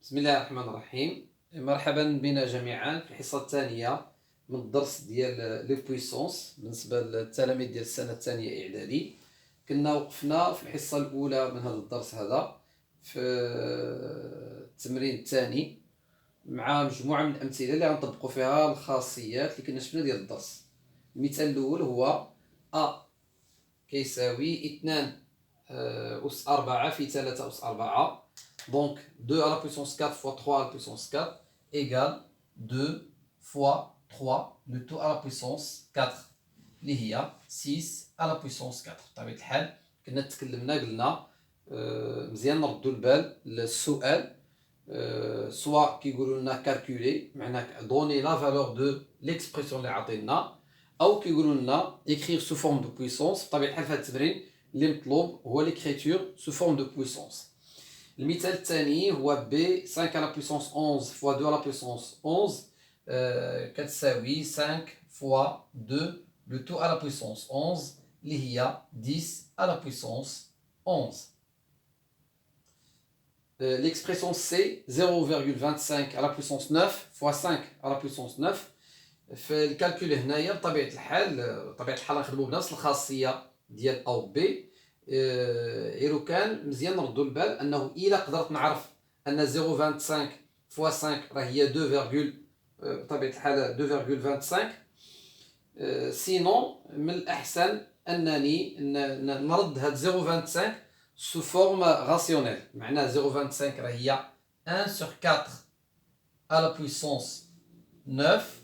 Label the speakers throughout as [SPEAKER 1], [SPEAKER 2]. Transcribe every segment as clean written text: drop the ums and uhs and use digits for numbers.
[SPEAKER 1] بسم الله الرحمن الرحيم. مرحبا بنا جميعا في الحصة الثانية من الدرس ديال لي بويسونس بالنسبة للتلاميذ ديال السنة الثانية إعدادي. كنا وقفنا في الحصة الأولى من هذا الدرس هذا في التمرين الثاني مع مجموعة من الأمثلة اللي غنطبقوا فيها الخاصيات اللي كنا شفنا ديال الدرس. المثال الأول هو أ كيساوي 2 أس 4 في 3 أس 4. Donc 2 à la puissance 4 fois 3 à la puissance 4 égale 2 fois 3 le tout à la puissance 4 اللي هي 6 à la puissance 4. بطبيعة الحال كنا تكلمنا قلنا مزيان نردوا البال للسؤال سواء كيقولوا لنا كالكولي معناه دوني لا فالور دو ليكسبرسيون اللي عطينا او كيقولوا لنا écrire sous forme de puissance. بطبيعة الحال في هذا التمرين اللي مطلوب هو l'écriture sous forme de puissance. المثال الثاني هو B 5 à la puissance 11 fois 2 à la puissance 11 كتساوي 5 fois 2 le tout à la puissance 11 اللي هي 10 à la puissance 11. L'expression C 0,25 à la puissance 9 fois 5 à la puissance 9. في الكالكول هنايا بطبيعة الحال نخدمو بنفس الخاصية ديال أو بي. إيرو كان مزيان نردو البال أنه إلا قدرت نعرف أن 0.25 فوا 5 راه هي 2 بطبيعة الحال 2.25. سينون من الأحسن أنني نرد هاد 0.25 سو فورم راسيونيل. معناه 0.25 راه هي 1 sur 4 à la puissance 9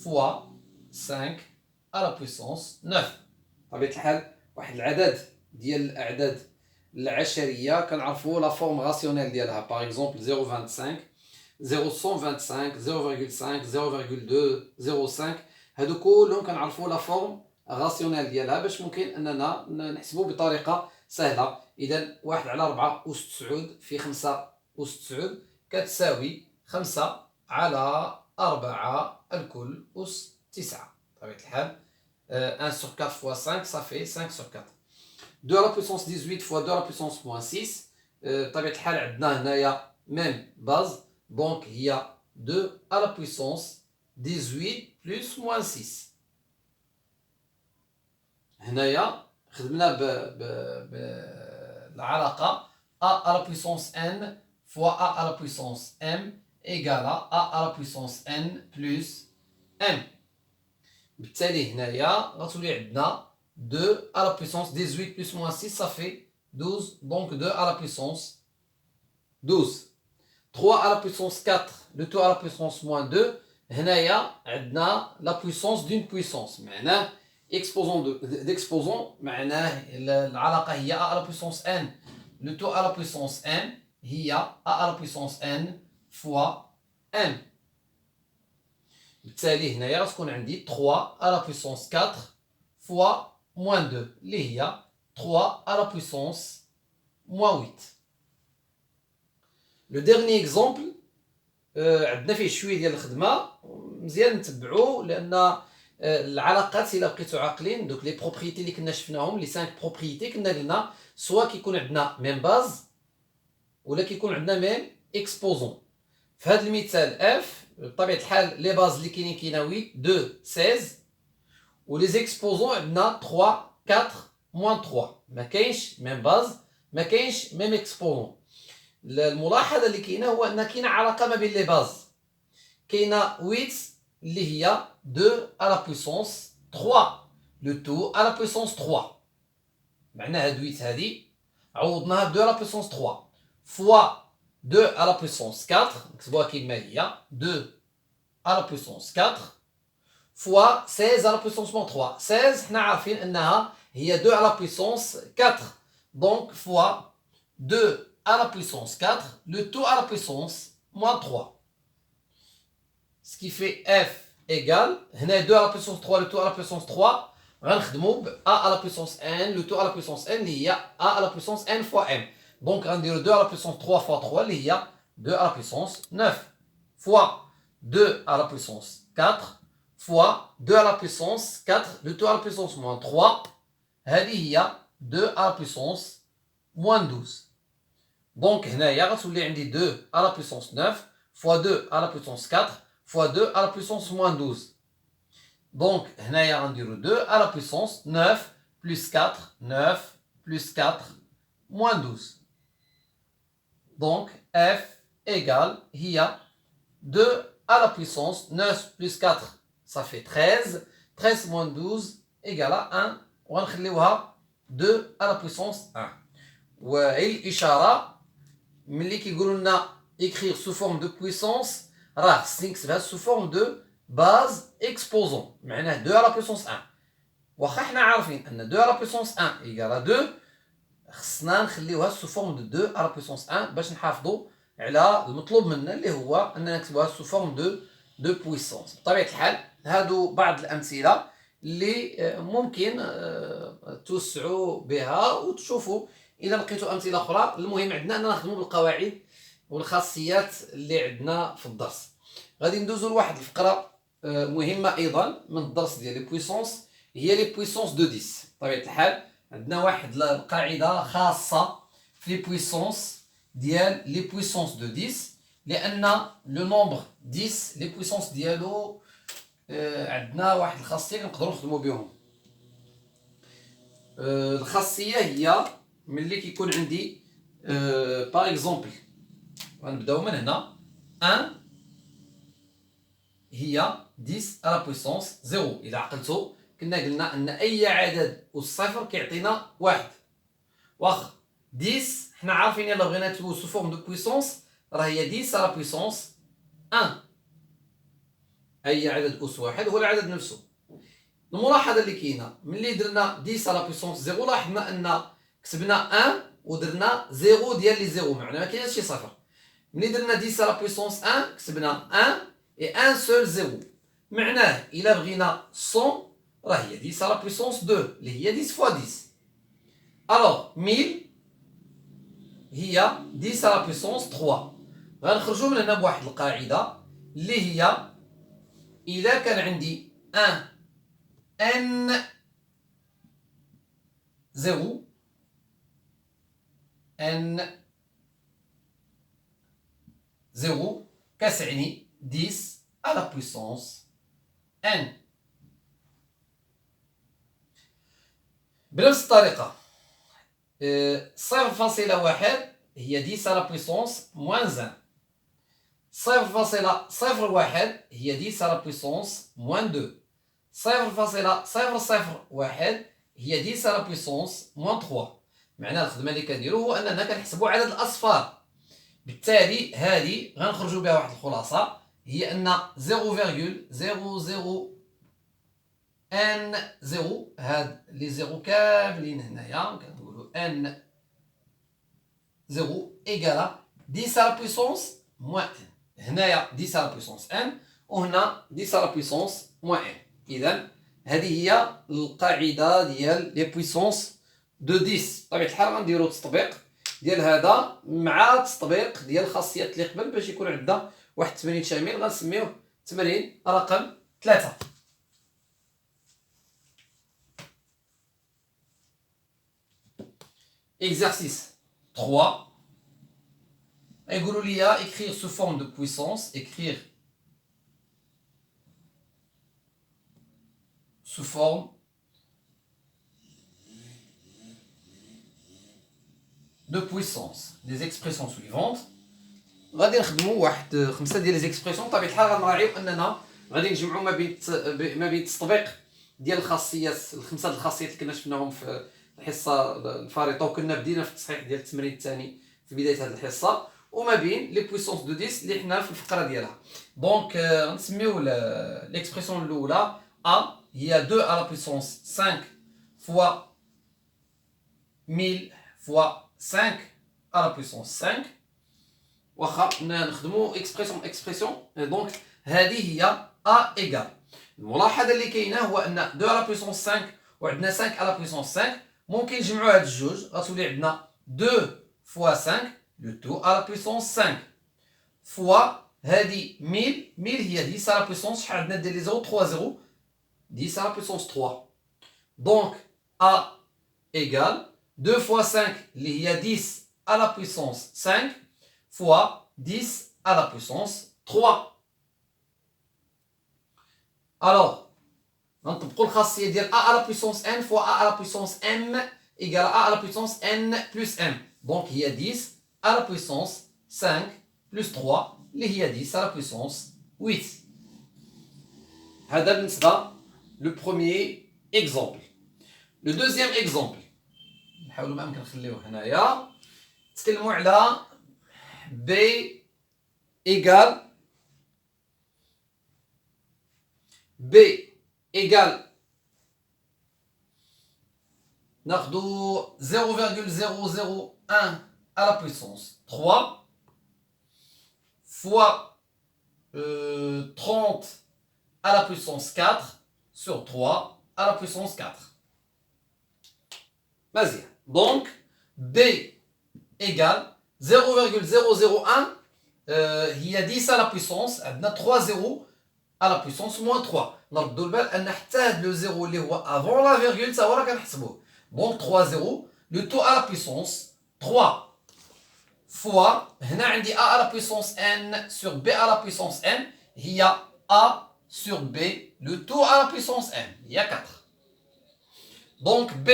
[SPEAKER 1] fois 5 à la puissance 9. بطبيعة الحال واحد العدد ديال الاعداد العشريه كنعرفوا لا فورم راسيونيل ديالها. باغ اكزومبل 0.25 0.25 0.2 0.5 هادو كلهم كنعرفوا لا فورم راسيونيل ديالها باش ممكن اننا نحسبوا بطريقه سهله. اذا 1 على 4 أس 9 في 5 أس 9 كتساوي 5 على 4 الكل أس 9. بطبيعه الحال 1 sur 4 fois 5 ça fait 5 sur 4. 2 à la puissance 18 fois 2 à la puissance moins 6. بطبيعة الحال عندنا هنايا ميم باز دونك هي 2 à la puissance 18 plus moins 6. هنايا خدمنا بالعلاقة a à la puissance n fois a à la puissance m égale a à la puissance n plus m. بالتالي هنايا غتولي عندنا 2 à la puissance 18 plus moins 6 ça fait 12 donc 2 à la puissance 12. 3 à la puissance 4 le tout à la puissance moins 2 هنايا عندنا la puissance d'une puissance معناه d'exposant معناه العلاقة هي a à la puissance n le tout à la puissance n هي a à la puissance n fois m. بالتالي هنايا غتكون عندي 3 à la puissance 4 fois moins 2 اللي هي 3 à la puissance moins 8. Le dernier exemple عندنا فيه شويه ديال الخدمه مزيان نتبعوا لان العلاقات الا بقيتوا عاقلين دوك لي بروبريتي اللي كنا شفناهم لي 5 بروبريتي كنا قلنا سواء كيكون عندنا ميم باز ولا كيكون عندنا ميم اكسبوزون. في هذا المثال اف بطبيعه الحال لي باز اللي كاينين 8 2 16 ولي زيكسبوزون عندنا 3 4 موان 3. ما كاينش ميم باز ما كاينش ميم اكسبوزون. الملاحظه اللي كاينه هو ان كاينه علاقه ما بين لي باز. كاينه 8 اللي هي 2 à la puissance 3 le tout à la puissance 3. معناها هاد 8 هادي عوضناها 2 à la puissance 3 fois 2 à la puissance 4 نكتبوها كيما هي 2 à la puissance 4 fois 16 à la puissance moins 3. 16 حنا عارفين انها هي 2 à la puissance 4 donc fois 2 à la puissance 4 le tout à la puissance moins 3. Ce qui fait f égale هنا 2 à la puissance 3 le tout à la puissance 3 غنخدمو ب a à la puissance n le tout à la puissance n اللي هي a à la puissance n fois m. donc غنديرو 2 à la puissance 3 fois 3 اللي هي 2 à la puissance 9 fois 2 à la puissance 4 fois 2 à la puissance 4 le tout à la puissance moins 3 هذه هي 2 à la puissance moins 12. Donc, هنايا غتولي عندي 2 à la puissance 9 fois 2 à la puissance 4 fois 2 à la puissance moins 12. Donc, هنايا غنديرو 2 à la puissance 9 plus 4, 9 plus 4 moins 12. Donc, f égale هي 2 à la puissance 9 plus 4, ça fait 13. 13 moins 12 égale à 1. وغنخليوها 2 à la puissance 1. والإشارة ملي كيقولوا لنا écrire sous forme de puissance راه خصني نكتبها sous forme de base exposant. معناه 2 à la puissance 1. واخا حنا عارفين ان 2 à la puissance 1 égale à 2، خصنا نخليوها sous forme de 2 à la puissance 1 باش نحافظوا على المطلوب منا اللي هو اننا نكتبوها sous forme de puissance. بطبيعة الحال هادو بعض الأمثلة اللي ممكن توسعوا بها وتشوفوا إذا لقيتوا أمثلة أخرى. المهم عندنا أننا نخدموا بالقواعد والخاصيات اللي عندنا في الدرس. غادي ندوزو لواحد الفقرة مهمة أيضا من الدرس ديال لي بويسونس، هي لي بويسونس دو 10. بطبيعة الحال عندنا واحد القاعدة خاصة في لي بويسونس ديال لي بويسونس دو 10، لأن لو نومبر 10 لي بويسونس ديالو عندنا واحد الخاصية كنقدروا نخدموا بهم. الخاصية هي ملي كيكون عندي باغ اكزومبل، غنبداو من هنا 1 هي 10 على بويسونس 0. إلا عقلتو كنا قلنا أن أي عدد والصفر كيعطينا واحد. واخا 10 حنا عارفين إلا بغينا نكتبو سو فورم دو بويسونس راه هي 10 على بويسونس 1. أي عدد أس واحد هو العدد نفسه. الملاحظة اللي كاينة ملي درنا 10 على بويسونس 0 لاحظنا أن كتبنا 1 ودرنا 0 ديال لي 0، معناها ما كاينش شي صفر. ملي درنا 10 على بويسونس 1 كتبنا 1 et 1 seul 0. معناه إلا بغينا 100 راه هي 10 على بويسونس 2 اللي هي 10 fois 10. alors 1000 هي 10 على بويسونس 3. غنخرجوا من هنا بواحد القاعدة اللي هي إلا كان عندي 1 n 0 n 0 كتعني 10 à la puissance n. بنفس الطريقة 0.1 هي 10 à la puissance moins 1. 0.01 هي 10 à la puissance moins 2. 0.001 هي 10 à la puissance moins 3. معنى الخدمة اللي كنديرو هو أننا كنحسبوا عدد الأصفار. بالتالي هذه غنخرجوا بها واحد الخلاصة، هي أن 0.00 n 0 هاد لي زيرو كاملين هنايا كنقولوا n 0 إيكالا 10 à la puissance moins 1. هنايا 10 à la puissance n وهنا 10 à la puissance moins 1. إذا هذه هي القاعدة ديال لي بويسونس دو 10. بطبيعة الحال غنديرو تطبيق ديال هذا مع التطبيق ديال الخاصيات اللي قبل باش يكون عندنا واحد التمرين شامل غنسميوه تمرين رقم 3. Exercice 3. يقولوا لي écrire sous forme de puissance, écrire sous forme de puissance des expressions suivantes. غادي نخدموا واحد 5 ديال لي زيكسبريسيون. بطبيعة الحال غنراعيو اننا غادي نجمعوا ما بين التطبيق ديال الخاصيات الخمسه الخاصيات اللي كنا شفناهم في الحصه الفارطه وكنا بدينا في التصحيح ديال التمرين الثاني في بدايه هذه الحصه، وما بين لي بويسونس دو 10 اللي حنا في الفقره ديالها. دونك غنسميو ليكسبريسيون الاولى ا هي 2 على بويسونس 5 فوا 1000 فوا 5 على بويسونس 5. واخا نخدموا اكسبريسيون دونك هذه هي ا ايغال. الملاحظه اللي كاينه هو ان 2 على بويسونس 5 وعندنا 5 على بويسونس 5 ممكن نجمعوا هاد الجوج غتولي عندنا 2 فوا 5 لو تو على بويسونس 5 فوا هذه 1000 هي 10 على بويسونس شحال عندنا ديال لي 0 3 0 10 على بويسونس 3. دونك ا ايغال 2 فوا 5 اللي هي 10 à la puissance 5 fois 10 à la puissance 3. Alors, نطبقوا الخاصية ديال a à la puissance n fois a à la puissance m égale a à la puissance n plus m. Donc هي 10 à la puissance 5 plus 3 اللي هي 10 à la puissance 8. هذا بالنسبة le premier exemple. Le deuxième exemple, نحاولوا ما أمكن نخليوه هنايا. نتكلموا على b égale ناخدو 0,001 à la puissance 3 fois 30 à la puissance 4 sur 3 à la puissance 4. Vas-y. Donc, B égale 0,001 هي 10 à la puissance عندنا 3 0 à la puissance moins 3. نردوا البال ان حتى هاد لو زيرو اللي هو avant la virgule تا هو راه كنحسبوه. Donc 3 0 le tout à la puissance 3 fois هنا عندي a à la puissance n sur b à la puissance n هي a sur b le tout à la puissance n il y a 4. Donc b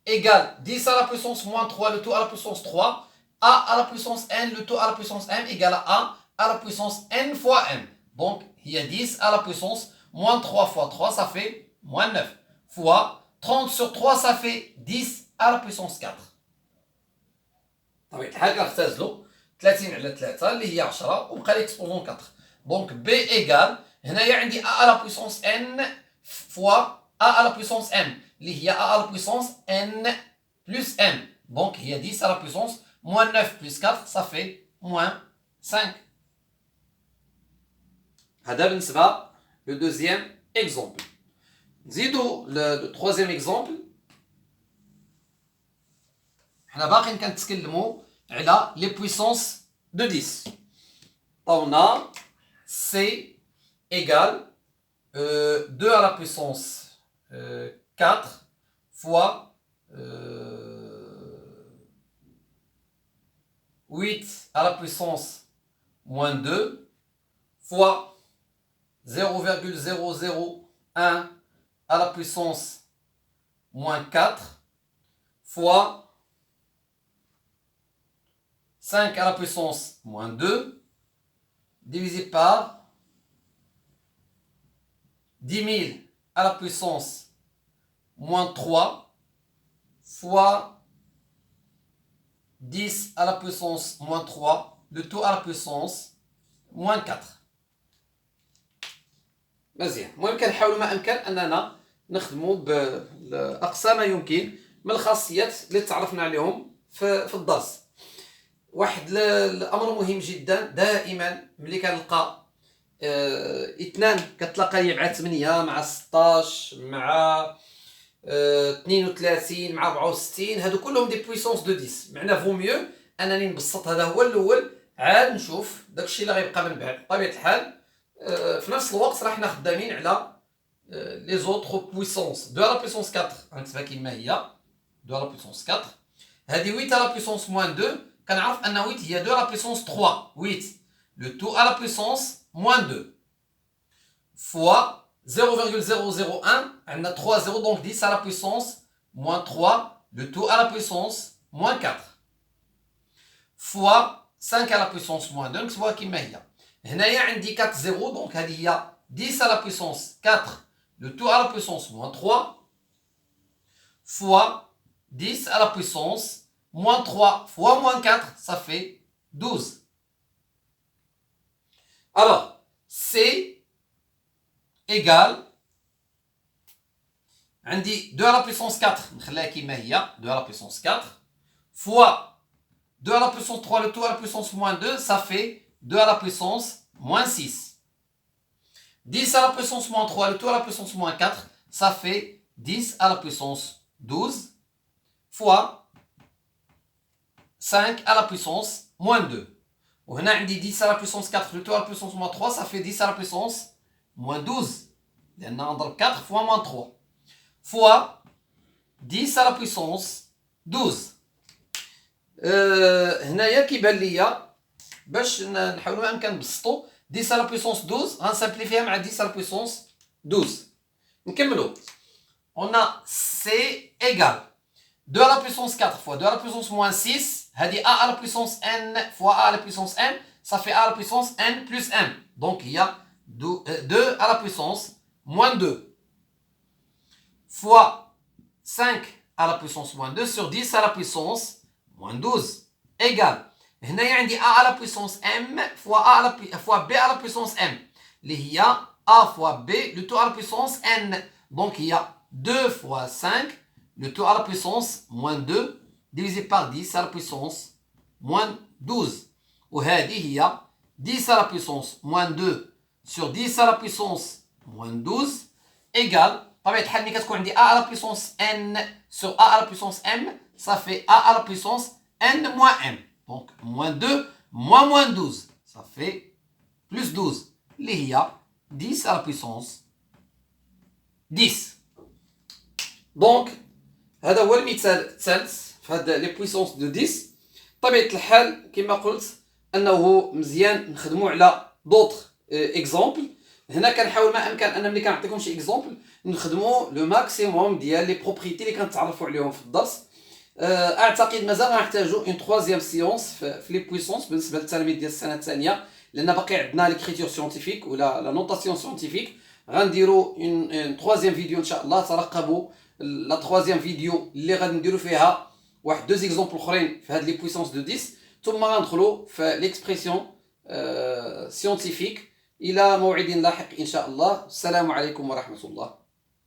[SPEAKER 1] égale 10 à la puissance moins 3 le tout à la puissance 3 a à la puissance n le tout à la puissance m égale à la puissance n fois m. Donc il y a 10 à la puissance moins 3 fois 3 ça fait moins 9 fois 30 sur 3 ça fait 10 à la puissance 4. طبيعة الحال كنختزلوا 30 على 3 اللي هي 10 وبقى لي اكسبوزون 4. Donc b égale هنايا عندي a à la puissance n fois a à la puissance m اللي هي a à la puissance n plus m. Donc il y a 10 à la puissance moins 9 plus 4 ça fait moins 5. هذا بالنسبة le deuxième exemple. نزيدو le troisième exemple. حنا باقيين كنتكلموا على les puissances de 10. On a c égale 2 à la puissance 4 fois 8 à la puissance moins 2 fois 0,001 à la puissance moins 4 fois 5 à la puissance moins 2 divisé par 10 000 à la puissance moins 3 fois 10 à la puissance moins 3 le tout à la puissance moins 4. مزيان. المهم كنحاولوا ما امكن اننا نخدموا باقصى ما يمكن من الخاصيات اللي تعرفنا عليهم في الدرس. واحد الامر مهم جدا دائما ملي كنلقى اثنان كتلاقى مع 8 مع 16 مع 32 مع 64 هادو كلهم دي بويسونس دو 10. معناه فو ميو انني نبسط هذا هو الاول عاد نشوف داكشي اللي غيبقى من بعد. بطبيعه الحال في نفس الوقت راه حنا خدامين على لي زوطخ بويسونس 2 على بويسونس 4 غنكتبها كما هي 2 على بويسونس 4. هذه 8 على بويسونس موان 2 كنعرف ان 8 هي 2 على بويسونس 3 8 لو تو على بويسونس موان 2 فوا 0,001 عندنا 3 0 دونك 10 على بويسونس موان 3 لو تو على بويسونس موان 4 فوا 5 على بويسونس موان 2 نكتبوها كما هي. هنايا عندي 4 0 دونك هذه هي 10 على بويسونس 4 le tout à la puissance moins 3 fois 10 à la puissance moins 3 fois moins 4 ça fait 12. Alors C égale عندي 2 à la puissance 4 نخليها كما هي 2 à la puissance 4 fois 2 à la puissance 3 le tout à la puissance moins 2 ça fait 2 à la puissance moins 6. 10 à la puissance moins 3 le tout à la puissance moins 4 ça fait 10 à la puissance 12 fois 5 à la puissance moins 2. وهنا عندي 10 à la puissance 4 le tout à la puissance moins 3 ça fait 10 à la puissance moins 12 لأن نضرب 4 fois moins 3 fois 10 à la puissance 12. هنايا كيبان ليا باش نحاولوا ما امكن نبسطوا 10 على بويسونس 12 غنسامبليفيها مع 10 على بويسونس 12. نكملوا. On a C égale 2 à la puissance 4 fois 2 à la puissance moins 6. هذه A à la puissance n fois A à la puissance n. Ça fait A à la puissance n plus m. Donc il y a 2 à la puissance moins 2 fois 5 à la puissance moins 2 sur 10 à la puissance moins 12 égale. هنايا عندي A à la puissance m fois B à la puissance m. اللي هي A fois B le tout à la puissance n. Donc il y a 2 fois 5 le tout à la puissance moins 2 divisé par 10 à la puissance moins 12. وهذه هي 10 à la puissance moins 2 sur 10 à la puissance moins 12 égale. طبيعة الحال ملي كتكون عندي A à la puissance n sur A à la puissance m, ça fait A à la puissance n moins m. Donc moins 2 moins 12, ça fait plus 12. اللي هي 10 à la puissance 10. Donc هذا هو المثال الثالث في هاد لي بويسونس دو 10. طبيعة الحال كما قلت انه مزيان نخدموا على دوطخ اكزومبل. هنا كنحاول ما امكن ان ملي كنعطيكم شي اكزومبل نخدموا لو ماكسيموم ديال لي بروبريتي اللي كنتعرفوا عليهم في الدرس. اعتقد مازال غنحتاجوا اون تروازيام سيونس في لي بويسونس بالنسبه للتلاميذ ديال السنه الثانيه، لان باقي عندنا ليكريتور سيونتيفيك ولا لا نوتاسيون سيونتيفيك. غنديروا اون تروازيام فيديو ان شاء الله. ترقبوا لا تروازيام فيديو اللي غادي نديروا فيها واحد دو زيكزومبل اخرين في هاد لي بويسونس دو 10. ثم غندخلوا في ليكسبرسيون سيونتيفيك. الى موعد لاحق ان شاء الله. السلام عليكم ورحمه الله.